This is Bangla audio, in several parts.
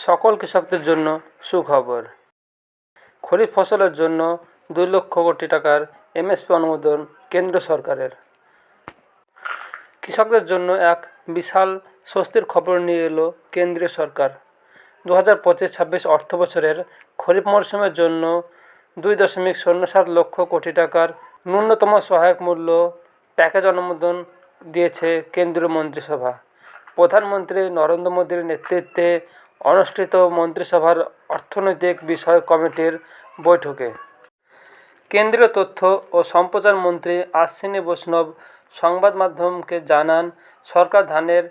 সকল কৃষকদের জন্য সুখবর। খরিফ ফসলের জন্য 2 লক্ষ কোটি টাকার এমএসপি অনুমোদন কেন্দ্র সরকারের। কৃষকদের জন্য এক বিশাল স্বস্তির খবর নিয়ে এলো কেন্দ্রীয় সরকার। 2025-26 অর্থ বছরের খরিফ মরশুমের জন্য 2.07 লক্ষ কোটি টাকার ন্যূনতম সহায়ক মূল্য প্যাকেজ অনুমোদন দিয়েছে কেন্দ্রীয় মন্ত্রিসভা। প্রধানমন্ত্রী নরেন্দ্র মোদীর নেতৃত্বে অনুষ্ঠিত মন্ত্রিসভার অর্থনৈতিক বিষয়ক কমিটির বৈঠকে কেন্দ্রীয় তথ্য ও সম্প্রচার মন্ত্রী অশ্বিনী বৈষ্ণব সংবাদ মাধ্যমকে জানান, সরকার ধানের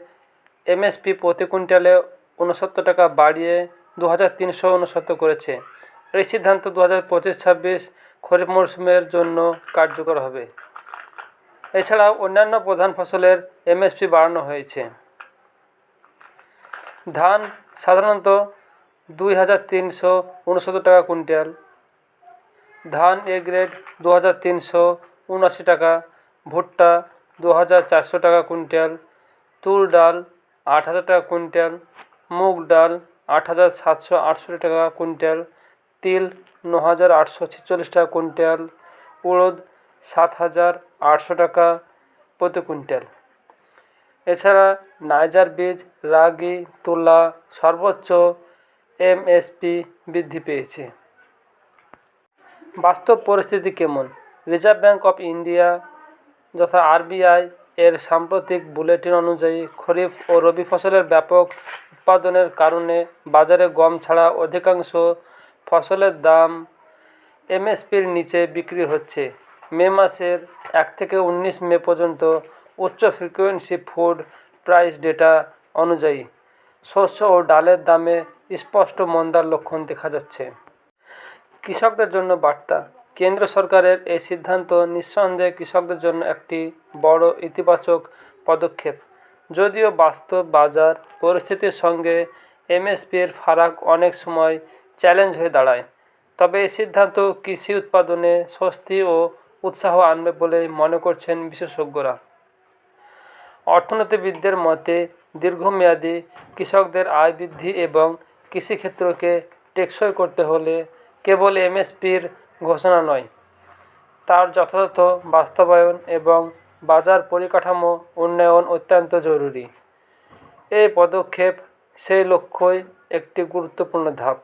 এমএসপি প্রতি কুইন্টালে 69 টাকা বাড়িয়ে 2369 করেছে। এই সিদ্ধান্ত 2025-26 খরিফ মরশুমের জন্য কার্যকর হবে। এছাড়াও অন্যান্য প্রধান ফসলের এমএসপি বাড়ানো হয়েছে। ধান সাধারণত 2369 টাকা কুইন্টাল, ধান এ গ্রেড 2379 টাকা, ভুট্টা 2400 টাকা কুইন্টাল, তুর ডাল 8000 টাকা কুইন্টাল, মুগ ডাল 8768 টাকা কুইন্টাল, তিল 9846 টাকা কুইন্টাল, উড়দ 7800 টাকা প্রতি কুইন্টাল। এছাড়া নাইজার বীজ, রাগি, তুলা সর্বোচ্চ এমএসপি বৃদ্ধি পেয়েছে। বাস্তব পরিস্থিতি কেমন? রিজার্ভ ব্যাঙ্ক অফ ইন্ডিয়া যথা আরবিআই এর সাম্প্রতিক বুলেটিন অনুযায়ী খরিফ ও রবি ফসলের ব্যাপক উৎপাদনের কারণে বাজারে গম ছাড়া অধিকাংশ ফসলের দাম এমএসপির নিচে বিক্রি হচ্ছে। মে মাসের 1 থেকে 19 মে পর্যন্ত উচ্চ ফ্রিকোয়েন্সি ফুড প্রাইস ডেটা অনুযায়ী শস্য ও ডালের দামে স্পষ্ট মন্দার লক্ষণ দেখা যাচ্ছে। কৃষকদের জন্য বার্তা। কেন্দ্র সরকারের এই সিদ্ধান্ত নিঃসন্দেহে কৃষকদের জন্য একটি বড় ইতিবাচক পদক্ষেপ। যদিও বাস্তব বাজার পরিস্থিতির সঙ্গে এমএসপির ফারাক অনেক সময় চ্যালেঞ্জ হয়ে দাঁড়ায়, তবে এই সিদ্ধান্ত কৃষি উৎপাদনে স্বস্তি ও উৎসাহ আনবে বলে মনে করছেন বিশেষজ্ঞরা। অর্থনীতিবিদদের মতে, দীর্ঘমেয়াদী কৃষকদের আয় বৃদ্ধি এবং কৃষিক্ষেত্রকে টেকসই করতে হলে কেবল এমএসপির ঘোষণা নয়, তার যথাযথ বাস্তবায়ন এবং বাজার পরিকাঠামো উন্নয়ন অত্যন্ত জরুরি। এই পদক্ষেপ সেই লক্ষ্যই একটি গুরুত্বপূর্ণ ধাপ।